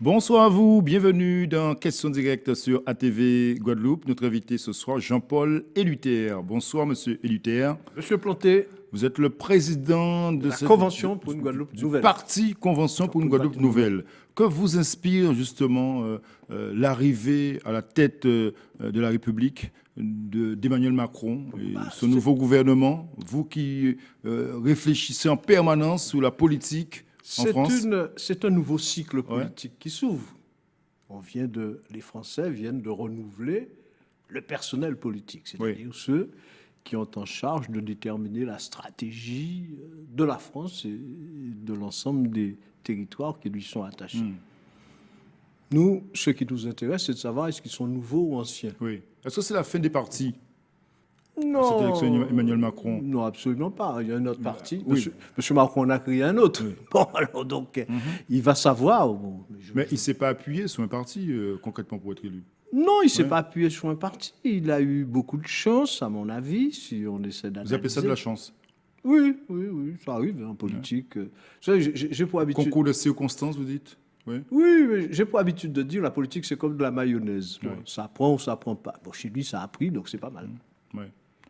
Bonsoir à vous, bienvenue dans Questions directes sur ATV Guadeloupe. Notre invité ce soir, Jean-Paul Éluther. Bonsoir, monsieur Éluther. Monsieur Planté, Vous êtes le président de la Convention pour une Guadeloupe nouvelle. Parti Convention pour une Guadeloupe nouvelle. Que vous inspire justement l'arrivée à la tête de la République d'Emmanuel Macron et ce nouveau gouvernement, vous qui réfléchissez en permanence sur la politique en France? C'est un nouveau cycle politique qui s'ouvre. Les Français viennent de renouveler le personnel politique, c'est-à-dire ceux qui ont en charge de déterminer la stratégie de la France et de l'ensemble des territoires qui lui sont attachés. Nous, ce qui nous intéresse, c'est de savoir est-ce qu'ils sont nouveaux ou anciens. Oui. Est-ce que c'est la fin des partis? Non. Cette élection Emmanuel Macron? Non, absolument pas. Il y a un autre parti. Monsieur Macron en a créé un autre. Oui. Bon, alors donc, il va savoir. Bon, mais il ne s'est pas appuyé sur un parti concrètement pour être élu? Non, il ne s'est pas appuyé sur un parti. Il a eu beaucoup de chance, à mon avis, si on essaie d'analyser. Vous appelez ça de la chance? Oui, ça arrive en politique. J'ai pour habitude... Concours de circonstances, vous dites? Oui, mais j'ai pour habitude de dire la politique, c'est comme de la mayonnaise. Bon, ça prend ou ça prend pas. Bon, chez lui, ça a pris, donc c'est pas mal.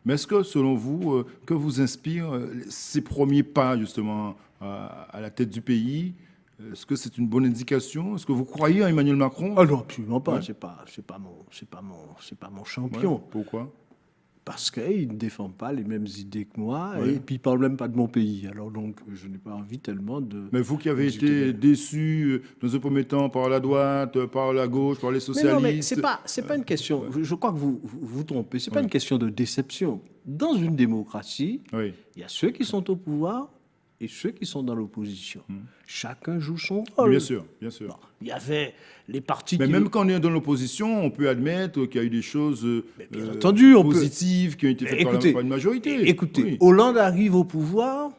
Mais est-ce que, selon vous, que vous inspirent ces premiers pas, justement, à la tête du pays? Est-ce que c'est une bonne indication? Est-ce que vous croyez à Emmanuel Macron? Ah non, absolument pas. C'est pas mon champion. Pourquoi? Parce qu'il ne défend pas les mêmes idées que moi, et puis il ne parle même pas de mon pays. Alors donc, je n'ai pas envie tellement de... Mais vous qui avez été déçu dans un premier temps par la droite, par la gauche, par les socialistes... Mais non, mais c'est pas une question... Je crois que vous vous trompez. C'est pas une question de déception. Dans une démocratie, il y a ceux qui sont au pouvoir et ceux qui sont dans l'opposition. Chacun joue son rôle. Bien sûr, bien sûr. Bon, il y avait les partis mais même quand on est dans l'opposition, on peut admettre qu'il y a eu des choses positives qui ont été faites par une majorité. Écoutez, Hollande arrive au pouvoir.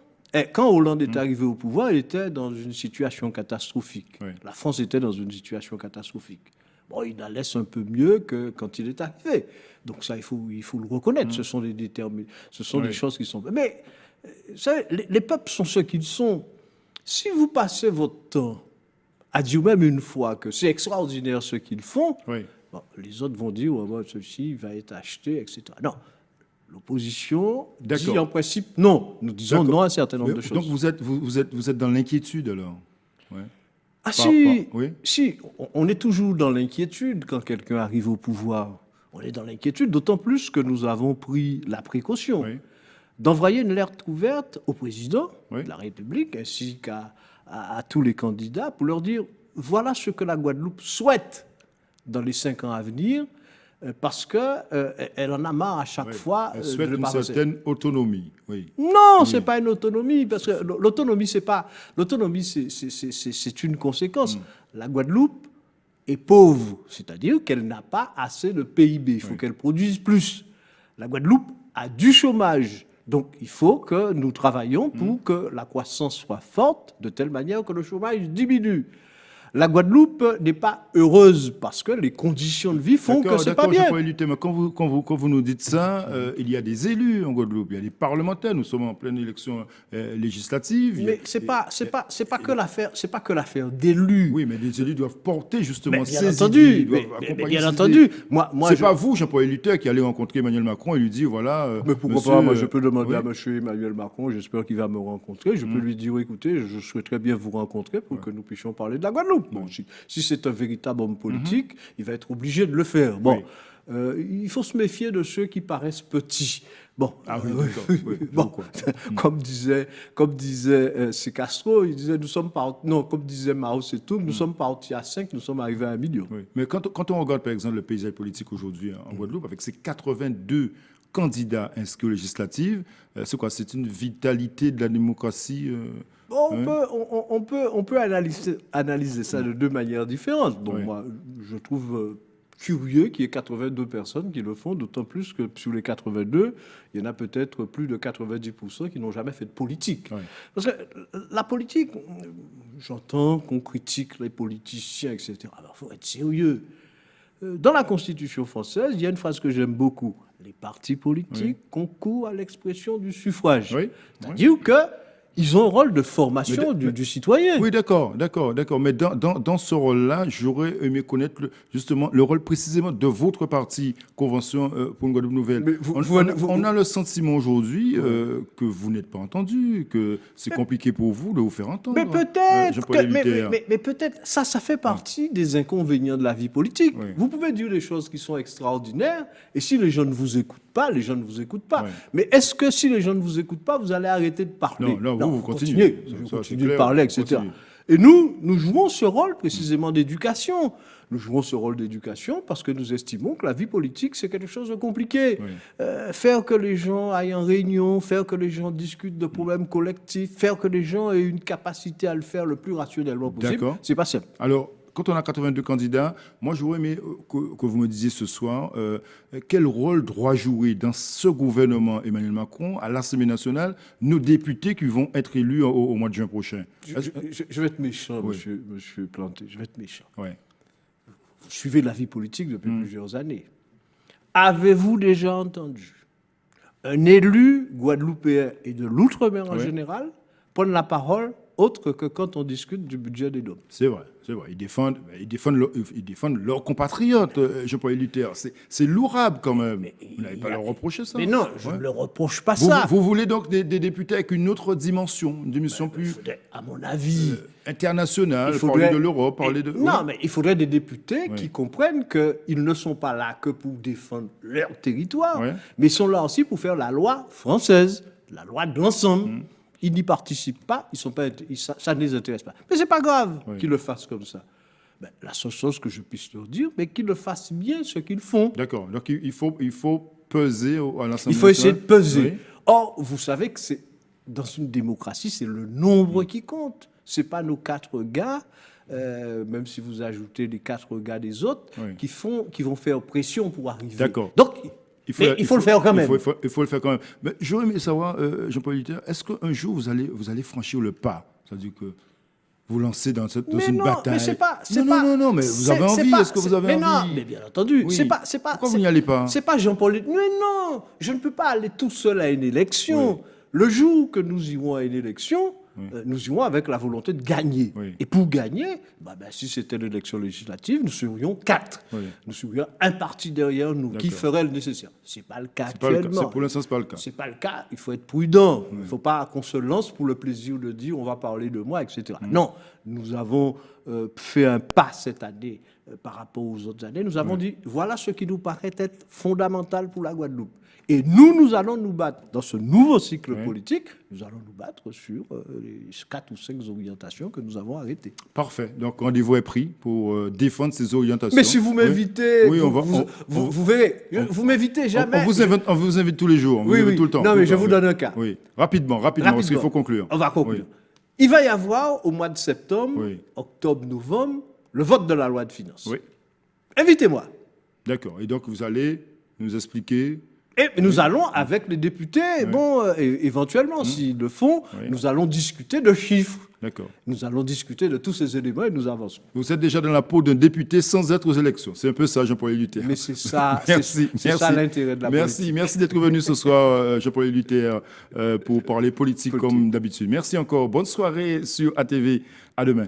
Quand Hollande est arrivé au pouvoir, il était dans une situation catastrophique. La France était dans une situation catastrophique. Bon, il en laisse un peu mieux que quand il est arrivé. Donc ça, il faut le reconnaître. Ce sont des choses qui sont... Mais les peuples sont ce qu'ils sont. Si vous passez votre temps à dire même une fois que c'est extraordinaire ce qu'ils font, bon, les autres vont dire ceci va être acheté, etc. Non. L'opposition dit en principe non. Nous disons non à un certain nombre de choses. Donc vous êtes dans l'inquiétude alors? Si, on est toujours dans l'inquiétude quand quelqu'un arrive au pouvoir. On est dans l'inquiétude, d'autant plus que nous avons pris la précaution d'envoyer une lettre ouverte au président de la République ainsi qu'à tous les candidats pour leur dire voilà ce que la Guadeloupe souhaite dans les 5 ans à venir parce qu'elle en a marre à chaque fois elle souhaite une certaine autonomie. Non, c'est pas une autonomie parce que l'autonomie c'est une conséquence. La Guadeloupe est pauvre, c'est-à-dire qu'elle n'a pas assez de PIB, il faut qu'elle produise plus. La Guadeloupe a du chômage. Donc, il faut que nous travaillions pour que la croissance soit forte, de telle manière que le chômage diminue. La Guadeloupe n'est pas heureuse parce que les conditions de vie font que c'est pas bien. Mais quand vous nous dites ça, il y a des élus en Guadeloupe, il y a des parlementaires, nous sommes en pleine élection législative. Mais c'est pas que l'affaire d'élus. Oui, mais les élus doivent porter justement ces idées, bien entendu. Moi, c'est pas vous, Jean-Paul Éluther, qui allez rencontrer Emmanuel Macron et lui dire voilà. Mais pourquoi pas? Moi, je peux demander à monsieur Emmanuel Macron. J'espère qu'il va me rencontrer. Je peux lui dire écoutez, je souhaiterais bien vous rencontrer pour que nous puissions parler de la Guadeloupe. Bon, si c'est un véritable homme politique, il va être obligé de le faire. Bon, il faut se méfier de ceux qui paraissent petits. Bon, comme disait c'est Castro, il disait comme disait Mao Tse-tung, nous sommes partis à 5, nous sommes arrivés à 1 million. Mais quand on regarde par exemple le paysage politique aujourd'hui en Guadeloupe, avec ses 82 candidats inscrits aux législatives, c'est quoi? C'est une vitalité de la démocratie on peut analyser ça de deux manières différentes. Bon, moi, je trouve curieux qu'il y ait 82 personnes qui le font, d'autant plus que sur les 82, il y en a peut-être plus de 90% qui n'ont jamais fait de politique. Parce que la politique, j'entends qu'on critique les politiciens, etc. Alors, il faut être sérieux. Dans la Constitution française, il y a une phrase que j'aime beaucoup. Les partis politiques concourent à l'expression du suffrage. C'est-à-dire que ils ont un rôle de formation du citoyen. Oui, d'accord. Mais dans ce rôle-là, j'aurais aimé connaître justement le rôle précisément de votre parti, Convention pour une Guadeloupe nouvelle. On a le sentiment aujourd'hui que vous n'êtes pas entendu, que c'est compliqué pour vous de vous faire entendre. Mais peut-être, mais peut-être, ça fait partie des inconvénients de la vie politique. Oui. Vous pouvez dire des choses qui sont extraordinaires, et si les gens ne vous écoutent pas, les gens ne vous écoutent pas. Oui. Mais est-ce que si les gens ne vous écoutent pas, vous allez arrêter de parler? Non, vous continuez. Vous continuez de parler, etc. Et nous jouons ce rôle précisément d'éducation. Nous jouons ce rôle d'éducation parce que nous estimons que la vie politique, c'est quelque chose de compliqué. Oui. Faire que les gens aillent en réunion, faire que les gens discutent de problèmes collectifs, faire que les gens aient une capacité à le faire le plus rationnellement possible, c'est pas simple. Alors, quand on a 82 candidats, moi, j'aurais aimé que vous me disiez ce soir quel rôle doit jouer dans ce gouvernement Emmanuel Macron, à l'Assemblée nationale, nos députés qui vont être élus au mois de juin prochain. Je vais être méchant, monsieur Planté, je vais être méchant. Oui. Vous suivez la vie politique depuis plusieurs années. Avez-vous déjà entendu un élu guadeloupéen et de l'outre-mer en général prendre la parole autre que quand on discute du budget des DOM? C'est vrai. Ils défendent leurs compatriotes, Jean-Paul Luther. C'est lourable quand même. Vous n'allez pas leur reprocher ça. Mais non, je ne leur reproche pas ça. Vous voulez donc des députés avec une autre dimension, une dimension plus, à mon avis, internationale, parler de l'Europe, parler de... Non, mais il faudrait des députés qui comprennent qu'ils ne sont pas là que pour défendre leur territoire, mais ils sont là aussi pour faire la loi française, la loi de l'ensemble. Ils n'y participent pas, ça ne les intéresse pas. Mais ce n'est pas grave qu'ils le fassent comme ça. La seule chose que je puisse leur dire, mais qu'ils le fassent bien ce qu'ils font. D'accord. Donc il faut peser à l'Assemblée nationale. Il faut essayer de peser. Oui. Or, vous savez que dans une démocratie, c'est le nombre qui compte. Ce n'est pas nos 4 gars, même si vous ajoutez les 4 gars des autres, qui vont faire pression pour arriver. D'accord. Donc, il faut le faire quand même. Il faut le faire quand même. Mais j'aurais aimé savoir, Jean-Paul Luther, est-ce qu'un jour vous allez franchir le pas? C'est-à-dire que vous lancez dans une bataille. Mais c'est pas. Non, mais vous avez envie. Est-ce que vous avez envie? Non, mais bien entendu. Oui. C'est pas. Pourquoi vous n'y allez pas? C'est pas Jean-Paul Luther. Mais non, je ne peux pas aller tout seul à une élection. Oui. Le jour que nous irons à une élection, nous irons avec la volonté de gagner. Oui. Et pour gagner, si c'était l'élection législative, nous serions 4. Oui. Nous serions un parti derrière nous qui ferait le nécessaire. Ce n'est pas le cas actuellement. Pour l'instant, ce n'est pas le cas. Ce n'est pas le cas. Il faut être prudent. Il ne faut pas qu'on se lance pour le plaisir de dire on va parler de moi, etc. Non, nous avons fait un pas cette année par rapport aux autres années. Nous avons dit voilà ce qui nous paraît être fondamental pour la Guadeloupe. Et nous allons nous battre dans ce nouveau cycle politique. Nous allons nous battre sur les 4 ou 5 orientations que nous avons arrêtées. Parfait. Donc, rendez-vous est pris pour défendre ces orientations. Mais si vous m'invitez, vous verrez. Vous m'invitez jamais. On vous invite tous les jours. On vous invite tout le temps. Non, mais je vous donne un cas. Oui. Rapidement, parce qu'il faut conclure. On va conclure. Il va y avoir au mois de septembre, octobre, novembre, le vote de la loi de finances. Oui. Invitez-moi. D'accord. Et donc, vous allez nous expliquer... Et nous allons, avec les députés, éventuellement, s'ils le font, nous allons discuter de chiffres. D'accord. Nous allons discuter de tous ces éléments et nous avançons. Vous êtes déjà dans la peau d'un député sans être aux élections. C'est un peu ça, Jean-Paul Luther. Mais c'est ça, c'est ça l'intérêt de la politique. Merci d'être venu ce soir, Jean-Paul Luther, pour parler politique comme d'habitude. Merci encore. Bonne soirée sur ATV. À demain.